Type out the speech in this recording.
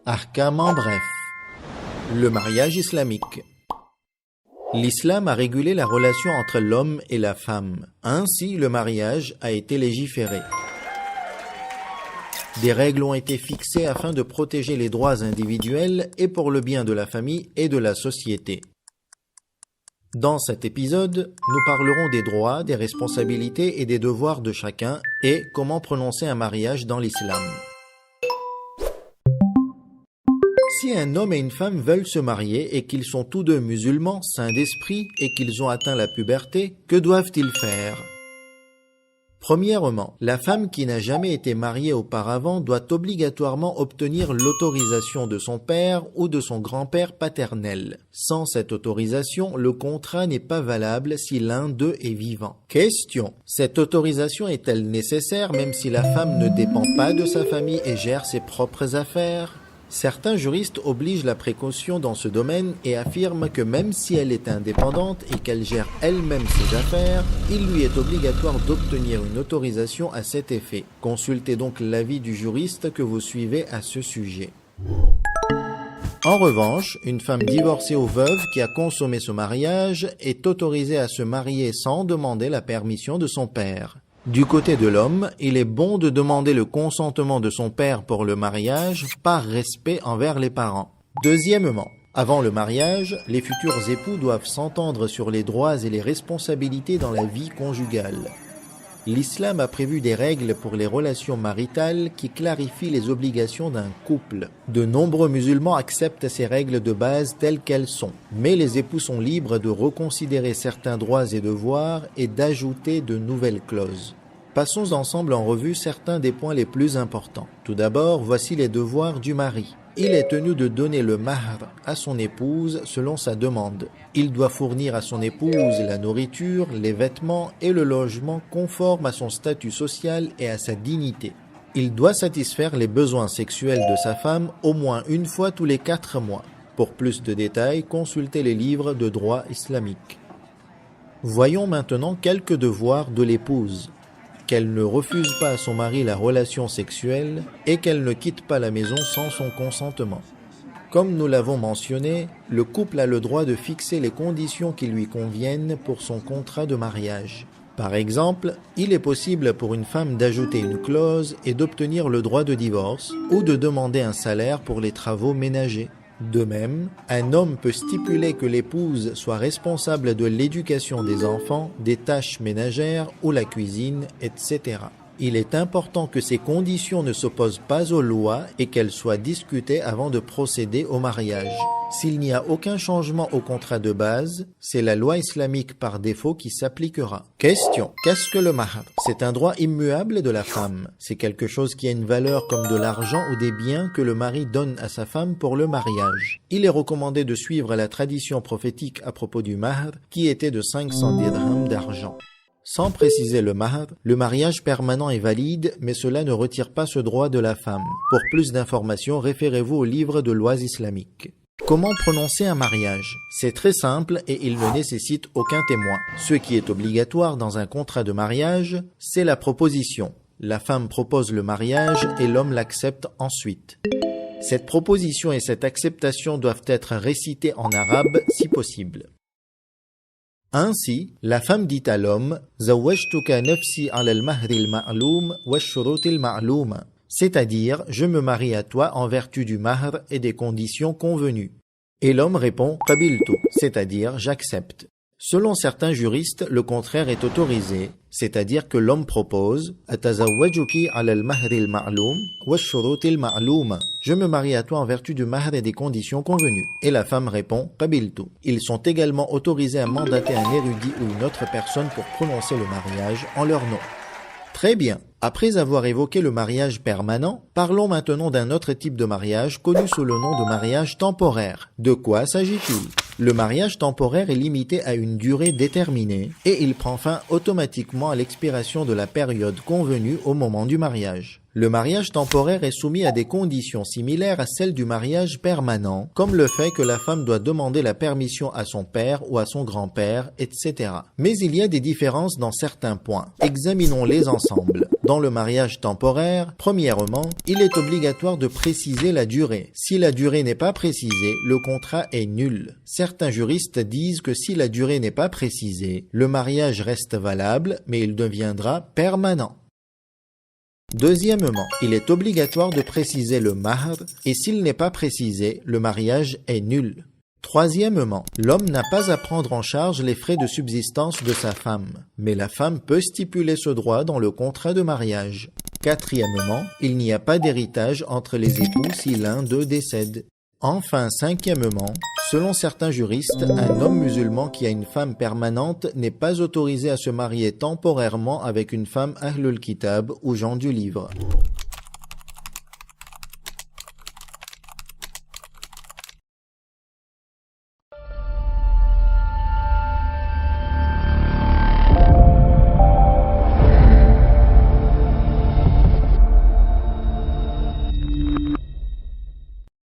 Ahkam en bref. Le mariage islamique. L'islam a régulé la relation entre l'homme et la femme. Ainsi, le mariage a été légiféré. Des règles ont été fixées afin de protéger les droits individuels et pour le bien de la famille et de la société. Dans cet épisode, nous parlerons des droits, des responsabilités et des devoirs de chacun et comment prononcer un mariage dans l'islam. Si un homme et une femme veulent se marier et qu'ils sont tous deux musulmans, saints d'esprit et qu'ils ont atteint la puberté, que doivent-ils faire? Premièrement, la femme qui n'a jamais été mariée auparavant doit obligatoirement obtenir l'autorisation de son père ou de son grand-père paternel. Sans cette autorisation, le contrat n'est pas valable si l'un d'eux est vivant. Question: cette autorisation est-elle nécessaire même si la femme ne dépend pas de sa famille et gère ses propres affaires? Certains juristes obligent la précaution dans ce domaine et affirment que même si elle est indépendante et qu'elle gère elle-même ses affaires, il lui est obligatoire d'obtenir une autorisation à cet effet. Consultez donc l'avis du juriste que vous suivez à ce sujet. En revanche, une femme divorcée ou veuve qui a consommé ce mariage est autorisée à se marier sans demander la permission de son père. Du côté de l'homme, il est bon de demander le consentement de son père pour le mariage par respect envers les parents. Deuxièmement, avant le mariage, les futurs époux doivent s'entendre sur les droits et les responsabilités dans la vie conjugale. L'islam a prévu des règles pour les relations maritales qui clarifient les obligations d'un couple. De nombreux musulmans acceptent ces règles de base telles qu'elles sont, mais les époux sont libres de reconsidérer certains droits et devoirs et d'ajouter de nouvelles clauses. Passons ensemble en revue certains des points les plus importants. Tout d'abord, voici les devoirs du mari. Il est tenu de donner le mahr à son épouse selon sa demande. Il doit fournir à son épouse la nourriture, les vêtements et le logement conformes à son statut social et à sa dignité. Il doit satisfaire les besoins sexuels de sa femme au moins une fois tous les 4 mois. Pour plus de détails, consultez les livres de droit islamique. Voyons maintenant quelques devoirs de l'épouse. Qu'elle ne refuse pas à son mari la relation sexuelle et qu'elle ne quitte pas la maison sans son consentement. Comme nous l'avons mentionné, le couple a le droit de fixer les conditions qui lui conviennent pour son contrat de mariage. Par exemple, il est possible pour une femme d'ajouter une clause et d'obtenir le droit de divorce ou de demander un salaire pour les travaux ménagers. De même, un homme peut stipuler que l'épouse soit responsable de l'éducation des enfants, des tâches ménagères ou la cuisine, etc. Il est important que ces conditions ne s'opposent pas aux lois et qu'elles soient discutées avant de procéder au mariage. S'il n'y a aucun changement au contrat de base, c'est la loi islamique par défaut qui s'appliquera. Question: qu'est-ce que le mahr? C'est un droit immuable de la femme. C'est quelque chose qui a une valeur comme de l'argent ou des biens que le mari donne à sa femme pour le mariage. Il est recommandé de suivre la tradition prophétique à propos du mahr, qui était de 500 dirhams d'argent. Sans préciser le mahr, le mariage permanent est valide, mais cela ne retire pas ce droit de la femme. Pour plus d'informations, référez-vous au livre de lois islamiques. Comment prononcer un mariage? C'est très simple et il ne nécessite aucun témoin. Ce qui est obligatoire dans un contrat de mariage, c'est la proposition. La femme propose le mariage et l'homme l'accepte ensuite. Cette proposition et cette acceptation doivent être récitées en arabe si possible. Ainsi, la femme dit à l'homme « Zawwajtuka nafsi ala al-mahri al-ma'loum wa ash-shurut al-ma'louma » c'est-à-dire « Je me marie à toi en vertu du mahr et des conditions convenues ». Et l'homme répond « Qabiltu » c'est-à-dire « J'accepte ». Selon certains juristes, le contraire est autorisé, c'est-à-dire que l'homme propose « Atazawwajuki ala al-mahri al-ma'loum wa ash-shurut al-ma'louma » Je me marie à toi en vertu du mahr et des conditions convenues. Et la femme répond « Qabiltu ». Ils sont également autorisés à mandater un érudit ou une autre personne pour prononcer le mariage en leur nom. Très bien. Après avoir évoqué le mariage permanent, parlons maintenant d'un autre type de mariage connu sous le nom de mariage temporaire. De quoi s'agit-il? Le mariage temporaire est limité à une durée déterminée et il prend fin automatiquement à l'expiration de la période convenue au moment du mariage. Le mariage temporaire est soumis à des conditions similaires à celles du mariage permanent, comme le fait que la femme doit demander la permission à son père ou à son grand-père, etc. Mais il y a des différences dans certains points. Examinons-les ensemble. Dans le mariage temporaire, premièrement, il est obligatoire de préciser la durée. Si la durée n'est pas précisée, le contrat est nul. Certains juristes disent que si la durée n'est pas précisée, le mariage reste valable, mais il deviendra permanent. Deuxièmement, il est obligatoire de préciser le mahr, et s'il n'est pas précisé, le mariage est nul. Troisièmement, l'homme n'a pas à prendre en charge les frais de subsistance de sa femme, mais la femme peut stipuler ce droit dans le contrat de mariage. Quatrièmement, il n'y a pas d'héritage entre les époux si l'un d'eux décède. Enfin, cinquièmement, selon certains juristes, un homme musulman qui a une femme permanente n'est pas autorisé à se marier temporairement avec une femme Ahlul Kitab ou gens du livre.